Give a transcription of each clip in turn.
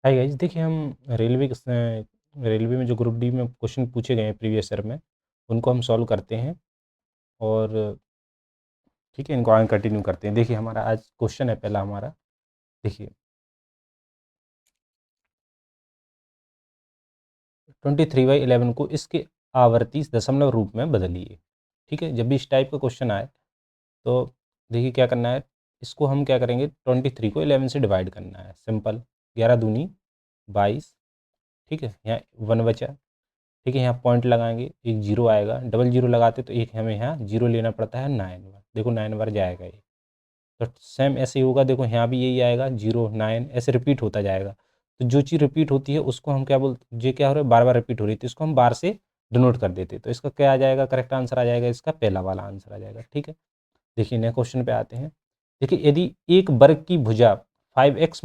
Hi guys, देखिए हम railway में जो ग्रुप डी में क्वेश्चन पूछे गए हैं प्रीवियस ईयर में, उनको हम सॉल्व करते हैं। और ठीक है, इनको आगे कंटिन्यू करते हैं। देखिए हमारा आज क्वेश्चन है पहला हमारा। देखिए 23/11 को इसके आवर्ती दशमलव रूप में बदलिए। ठीक है, जब भी इस टाइप का क्वेश्चन आए तो देखिए क्या करना है। इसको हम क्या करेंगे, 23 को 11 से डिवाइड करना है। सिंपल, 11 दूनी 22। ठीक है, यहाँ 1 बचा। ठीक है, यहाँ पॉइंट लगाएंगे, एक जीरो आएगा। डबल जीरो लगाते तो एक हमें यहाँ जीरो लेना पड़ता है 9 बार। देखो 9 बार जाएगा ये। तो सेम ऐसे ही होगा, देखो यहाँ भी यही आएगा 0 9, ऐसे रिपीट होता जाएगा। तो जो चीज़ रिपीट होती है उसको हम क्या बोलते, ये क्या हो रहा है, बार बार रिपीट हो रही थी, इसको हम बार से डिनोट कर देते। तो इसका क्या आ जाएगा, करेक्ट आंसर आ जाएगा, इसका पहला वाला आंसर आ जाएगा। ठीक है, देखिए नए क्वेश्चन पे आते हैं। देखिए यदि एक वर्ग की भुजा 5x -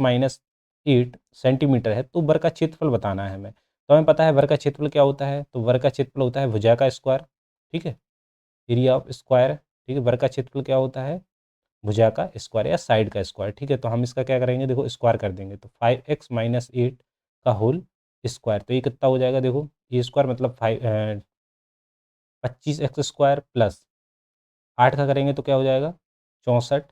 8 सेंटीमीटर है तो वर्ग का क्षेत्रफल बताना है हमें। तो हमें पता है वर्ग का क्षेत्रफल क्या होता है, तो वर्ग का क्षेत्रफल होता है भुजा का स्क्वायर। ठीक है, एरिया ऑफ स्क्वायर। ठीक है, वर्ग का क्षेत्रफल क्या होता है, भुजा का स्क्वायर या साइड का स्क्वायर। ठीक है, तो हम इसका क्या करेंगे, देखो स्क्वायर कर देंगे। तो 5x - 8 का होल स्क्वायर, तो ये कितना हो जाएगा, देखो ये स्क्वायर मतलब 25x² प्लस 8 का करेंगे तो क्या हो जाएगा 64,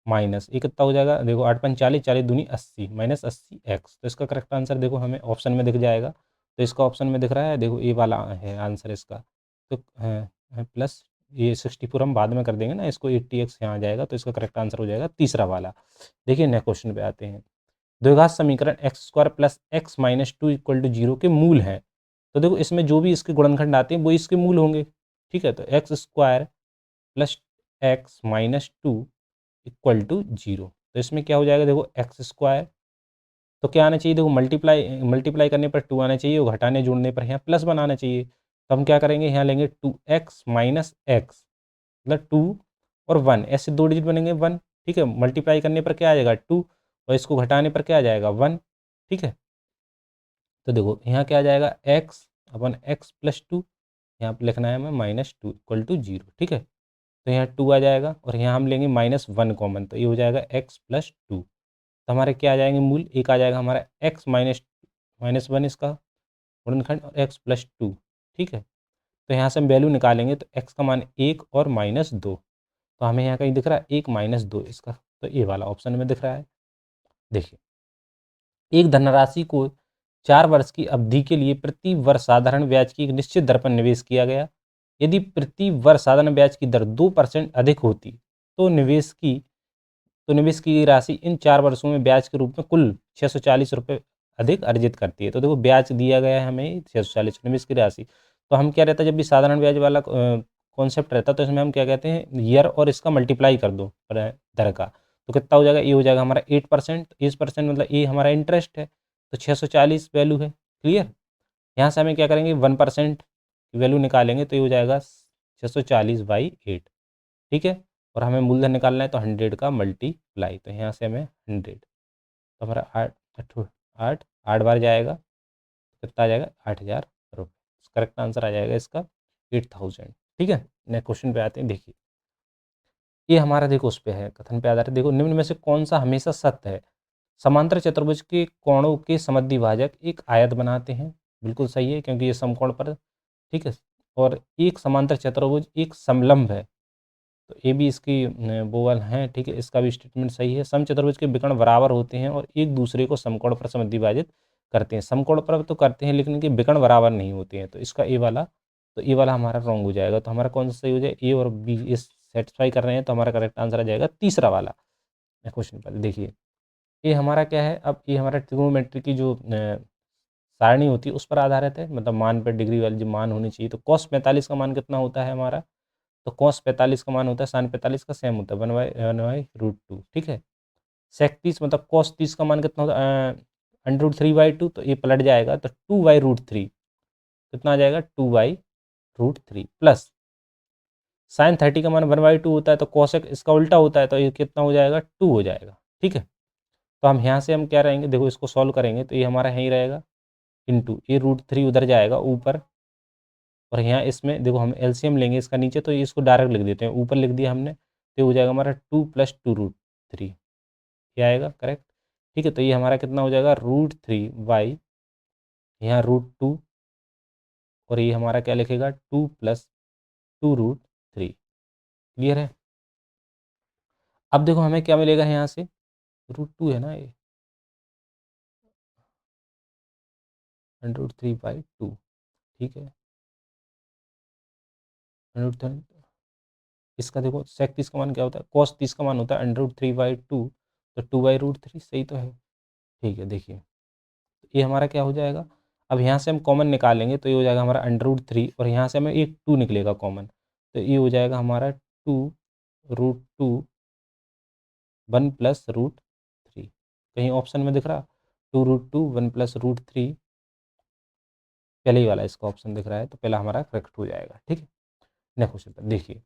माइनस ये कितना हो जाएगा, देखो 8 पंच 40, 40 दूनी 80, माइनस 80x। तो इसका करेक्ट आंसर देखो हमें ऑप्शन में दिख जाएगा। तो इसका ऑप्शन में दिख रहा है, देखो ये वाला है आंसर इसका। तो प्लस ये 64 हम बाद में कर देंगे ना, इसको 80x यहाँ आ जाएगा। तो इसका करेक्ट आंसर हो जाएगा तीसरा वाला। देखिए नेक्स्ट क्वेश्चन पे आते हैं। द्विघात समीकरण x² plus x minus 2 equal to 0 के मूल हैं। तो देखो इसमें जो भी इसके गुणनखंड आते हैं वो इसके मूल होंगे। ठीक है, तो x² plus x minus 2 equal to 0। तो इसमें क्या हो जाएगा, देखो x²। तो क्या आना चाहिए, देखो मल्टीप्लाई मल्टीप्लाई करने पर 2 आना चाहिए, और घटाने जोड़ने पर यहाँ प्लस बनाना चाहिए। तो हम क्या करेंगे, यहाँ लेंगे 2x माइनस एक्स, मतलब 2 और 1, ऐसे दो डिजिट बनेंगे 1। ठीक है, मल्टीप्लाई करने पर क्या आ जाएगा 2, और इसको घटाने पर क्या आ जाएगा 1। ठीक है, तो देखो यहाँ क्या आ जाएगा x अपन x प्लस 2, यहाँ पर लिखना है हमें -2 इक्वल टू 0। ठीक है, तो यहाँ 2 आ जाएगा, और यहाँ हम लेंगे -1 कॉमन, तो ये हो जाएगा x प्लस 2। तो हमारे क्या आ जाएंगे मूल, एक आ जाएगा हमारा x -1 इसका गुणनखंड, और x प्लस 2। ठीक है, तो यहाँ से हम वैल्यू निकालेंगे तो x का मान 1 और -2। तो हमें यहाँ कहीं दिख रहा है 1 -2 इसका, तो ये वाला ऑप्शन में दिख रहा है। देखिए एक धनराशि को 4 वर्ष की अवधि के लिए प्रति वर्ष साधारण ब्याज की एक निश्चित दर पर निवेश किया गया। यदि प्रति वर्ष साधारण ब्याज की दर 2% अधिक होती तो निवेश की राशि इन 4 वर्षों में ब्याज के रूप में कुल 640 रुपये अधिक अर्जित करती है। तो देखो ब्याज दिया गया है हमें 640, निवेश की राशि। तो हम क्या रहता है, जब भी साधारण ब्याज वाला कॉन्सेप्ट रहता है तो इसमें हम क्या कहते हैं, ईयर और इसका मल्टीप्लाई कर दो दर का। तो कितना हो जाएगा, ये हो जाएगा हमारा 8%। 8% मतलब ये हमारा इंटरेस्ट है, तो 640 वैल्यू है। क्लियर, यहाँ से हमें क्या करेंगे 1% वैल्यू निकालेंगे, तो ये हो जाएगा 640/8। ठीक है, और हमें मूलधन निकालना है तो 100 का मल्टीप्लाई, तो यहाँ से हमें 100, तो हमारा 8 बार जाएगा, कितना आ जाएगा 8000 रुपये। करेक्ट आंसर आ जाएगा इसका 8000। ठीक है, नेक्स्ट क्वेश्चन पे आते हैं। देखिए ये हमारा देखो उस पे है, कथन पे आधारित। देखो निम्न में से कौन सा हमेशा सत्य है, समांतर चतुर्भुज के कोणों के समद्विभाजक एक आयत बनाते हैं। बिल्कुल सही है, क्योंकि ये समकोण पर। ठीक है, और एक समांतर चतुर्भुज एक समलंब है, तो ये भी इसकी वो वाला है। ठीक है, इसका भी स्टेटमेंट सही है। समचतुर्भुज के विकर्ण बराबर होते हैं और एक दूसरे को समकोण पर समद्विभाजित करते हैं। समकोण पर तो करते हैं लेकिन इनके विकर्ण बराबर नहीं होते हैं, तो इसका ए वाला, तो ए वाला हमारा रॉन्ग हो जाएगा। तो हमारा कौन सा सही हो जाए, ए और बी इस सेटिस्फाई कर रहे हैं, तो हमारा करेक्ट आंसर आ जाएगा तीसरा वाला। क्वेश्चन पर देखिए ये हमारा क्या है, अब ये हमारा ट्रिग्नोमेट्री की जो सारणी होती है उस पर आधारित है, मतलब मान पर डिग्री वाली जो मान होनी चाहिए। तो cos 45 का मान कितना होता है हमारा, तो cos 45 का मान होता है sin 45 का सेम होता है 1/√2। ठीक है, sec 30 मतलब cos 30 का मान कितना होता है √3/2, तो ये पलट जाएगा तो 2/√3 कितना आ जाएगा 2/√3 प्लस sin 30 का मान 1/2 होता है, तो cosec इसका उल्टा होता है, तो ये कितना हो जाएगा 2 हो जाएगा। ठीक है, तो हम यहाँ से हम क्या रहेंगे, देखो इसको सॉल्व करेंगे तो ये हमारा यहीं रहेगा, इंटू ये √3 उधर जाएगा ऊपर, और यहाँ इसमें देखो हम एलसीएम लेंगे इसका नीचे, तो ये इसको डायरेक्ट लिख देते हैं, ऊपर लिख दिया हमने, तो ये हो जाएगा हमारा 2 + 2√3, ये आएगा करेक्ट। ठीक है, तो ये हमारा कितना हो जाएगा √3 बाई यहाँ √2 और ये हमारा क्या लिखेगा 2 + 2√3। क्लियर है। अब देखो हमें क्या मिलेगा यहाँ से √2 है ना ये √3/2 ठीक है √3 इसका देखो sec 30 का मान क्या होता है cos 30 का मान होता है √3/2 तो 2/√3 सही तो है। ठीक है देखिए ये हमारा क्या हो जाएगा अब यहाँ से हम कॉमन निकालेंगे तो ये हो जाएगा हमारा √3 और यहाँ से हमें एक 2 निकलेगा कॉमन तो ये हो जाएगा हमारा 2√2 1 + √3 कहीं ऑप्शन में दिख रहा 2√2 1 + √3 पहले ही वाला इसका ऑप्शन दिख रहा है तो पहला हमारा करेक्ट हो जाएगा। ठीक है नेक्स्ट क्वेश्चन पर देखिए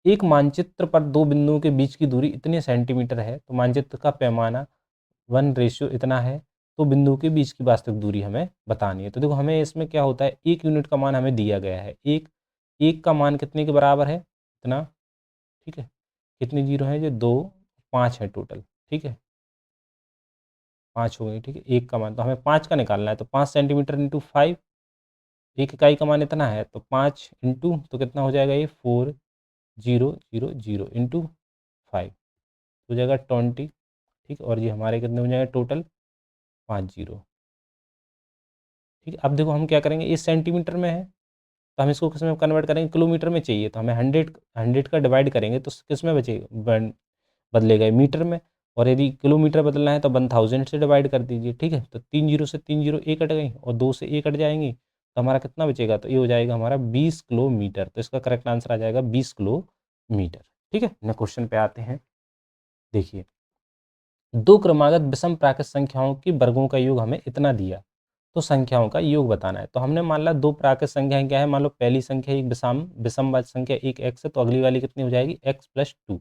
एक मानचित्र पर दो बिंदुओं के बीच की दूरी इतने सेंटीमीटर है तो मानचित्र का पैमाना 1 इतना है तो बिंदुओं के बीच की वास्तविक दूरी हमें बतानी है। तो देखो हमें इसमें क्या होता है 1 यूनिट का मान हमें दिया गया है एक का मान कितने के बराबर है इतना। ठीक है कितने जीरो हैं जो 2 5 है टोटल। ठीक है 5 हो गई। ठीक है एक का मान तो हमें 5 का निकालना है तो 5 सेंटीमीटर इंटू 5 एक इकाई का मान इतना है तो 5 इंटू तो कितना हो जाएगा ये 4000 इंटू 5 हो जाएगा 20। ठीक है और ये हमारे कितने हो जाएंगे टोटल 50। ठीक है अब देखो हम क्या करेंगे इस सेंटीमीटर में है तो हम इसको किस में कन्वर्ट करेंगे किलोमीटर में चाहिए तो हमें 100 का डिवाइड करेंगे तो किस में बचेगा बदलेगा मीटर में और यदि किलोमीटर बदलना है तो 1000 से डिवाइड कर दीजिए। ठीक है तो 3 जीरो से 3 जीरो एक कट गई और 2 से एक कट जाएंगी तो हमारा कितना बचेगा तो ये हो जाएगा हमारा 20 किलोमीटर तो इसका करेक्ट आंसर आ जाएगा 20 किलोमीटर। ठीक है ना क्वेश्चन पे आते हैं देखिए दो क्रमागत विषम प्राकृत संख्याओं की वर्गों का योग हमें इतना दिया तो संख्याओं का योग बताना है। तो हमने मान ला दो प्राकृत संख्याएं क्या है मान लो पहली संख्या एक विषम संख्या एक x है तो अगली वाली कितनी हो जाएगी x+2।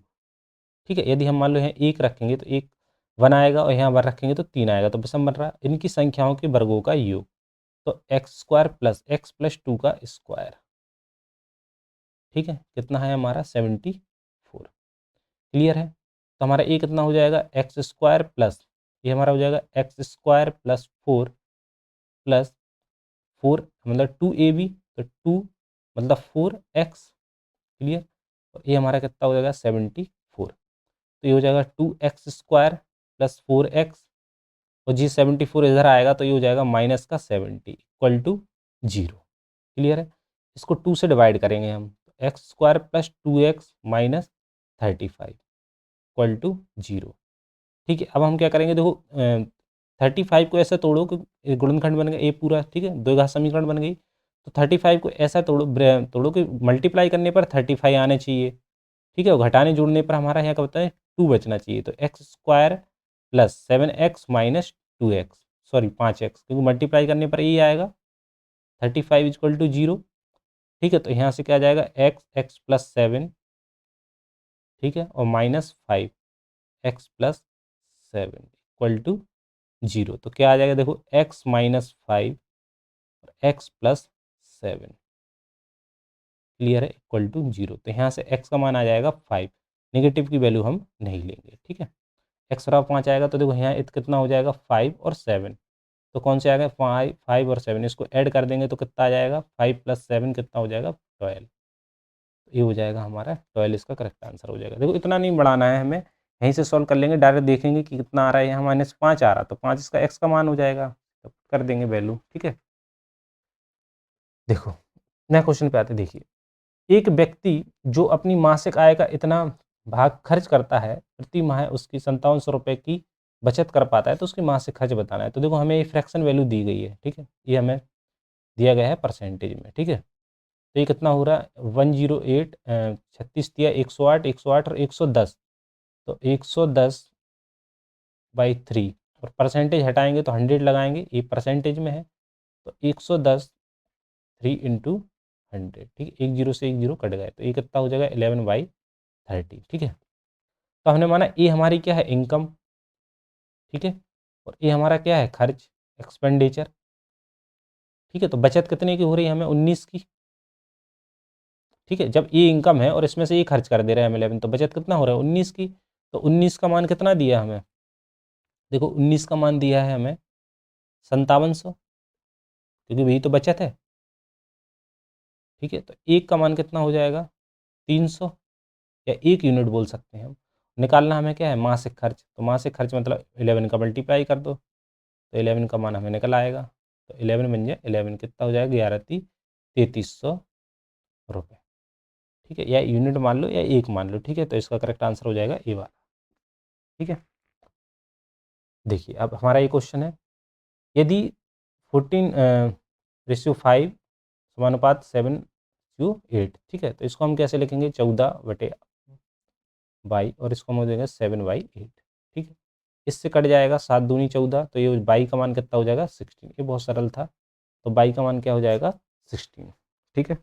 ठीक है यदि हम मान लो यहाँ एक रखेंगे तो एक 1 आएगा और यहाँ 1 रखेंगे तो 3 आएगा तो विषम बन रहा है इनकी संख्याओं के वर्गों का योग तो x² + x+2 का स्क्वायर। ठीक है कितना है हमारा 74। क्लियर है तो हमारा ए कितना हो जाएगा x² प्लस ये हमारा हो जाएगा x² + 4 प्लस 4 मतलब 2ab तो 2 मतलब 4x। क्लियर और ये हमारा कितना हो जाएगा 74 तो ये हो जाएगा 2x² + 4x और जी 74 इधर आएगा तो ये हो जाएगा -70 = 0। क्लियर है इसको 2 से डिवाइड करेंगे हम x² + 2x - 35 = 0। ठीक है अब हम क्या करेंगे देखो 35 को ऐसे तोड़ो कि ये गुणनखंड बन गया ए पूरा। ठीक है द्विघात समीकरण बन गई तो 35 को ऐसा तोड़ो कि मल्टीप्लाई करने पर 35 आने चाहिए। ठीक है और घटाने जोड़ने पर हमारा यहाँ क्या होता है 2 बचना चाहिए तो x² + 7x - 2x sorry 5x क्योंकि मल्टीप्लाई करने पर ये आएगा 35 = 0। ठीक है तो यहाँ से क्या आ जाएगा x + 7 ठीक है और -5 x + 7 = 0 तो क्या आ जाएगा देखो x - 5 और x + 7 क्लियर है = 0 तो यहाँ से x का मान आ जाएगा 5 नेगेटिव की वैल्यू हम नहीं लेंगे। ठीक है x बराबर 5 आएगा तो देखो यहाँ कितना हो जाएगा 5 और 7 तो कौन से आएगा 5 और 7 इसको ऐड कर देंगे तो कितना आ जाएगा 5 + 7 कितना हो जाएगा 12। ये हो जाएगा हमारा 12 इसका करेक्ट आंसर हो जाएगा। देखो इतना नहीं बढ़ाना है हमें यहीं से सॉल्व कर लेंगे डायरेक्ट देखेंगे कि कितना आ रहा है यहाँ -5 आ रहा तो 5 इसका x का मान हो जाएगा तो कर देंगे वैल्यू। ठीक है देखो नया क्वेश्चन पे आते देखिए एक व्यक्ति जो अपनी मासिक आय का इतना भाग खर्च करता है प्रति माह उसकी 5700 रुपये की बचत कर पाता है तो उसकी मासिक खर्च बताना है। तो देखो हमें ये फ्रैक्शन वैल्यू दी गई है। ठीक है ये हमें दिया गया है परसेंटेज में। ठीक है तो ये कितना हो रहा है 108 36 दिया 108 108 और 110 तो 110/3 और परसेंटेज हटाएंगे तो 100 लगाएंगे ये परसेंटेज में है तो 110 3 इंटू 100। ठीक है एक जीरो से एक जीरो कट गए तो ये कितना हो जाएगा 11/30। ठीक है तो हमने माना ये हमारी क्या है इनकम। ठीक है और ये हमारा क्या है खर्च एक्सपेंडिचर। ठीक है तो बचत कितने की हो रही है हमें 19 की। ठीक है जब ये इनकम है और इसमें से ये खर्च कर दे रहे हैं हम 11 तो बचत कितना हो रहा है 19 की। तो 19 का मान कितना दिया हमें देखो 19 का मान दिया है हमें 5700, क्योंकि वही तो बचत है। ठीक है, तो 1 का मान कितना हो जाएगा 300, या 1 यूनिट बोल सकते हैं हम। निकालना हमें क्या है मासिक खर्च, तो मासिक खर्च मतलब 11 का मल्टीप्लाई कर दो, तो 11 का मान हमें निकल आएगा। तो 11 बन जाए 11 कितना हो जाएगा 11 × 3300 रुपये। ठीक है, या यूनिट मान लो या 1 मान लो। ठीक है, तो इसका करेक्ट आंसर हो जाएगा ए वाला। ठीक है, देखिए अब हमारा ये क्वेश्चन है, यदि 14:5 समानुपात 7:8। ठीक है, तो इसको हम कैसे लिखेंगे 14/बाई, और इसको हम हो जाएगा 7/8। ठीक है, इससे कट जाएगा 7 दूनी 14, तो ये बाई का मान कितना हो जाएगा 16। ये बहुत सरल था, तो बाई का मान क्या हो जाएगा 16। ठीक है,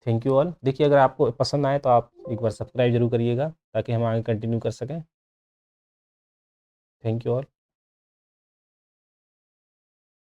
थैंक यू ऑल। देखिए अगर आपको पसंद आए तो आप एक बार सब्सक्राइब जरूर करिएगा, ताकि हम आगे कंटिन्यू कर सकें। Thank you all.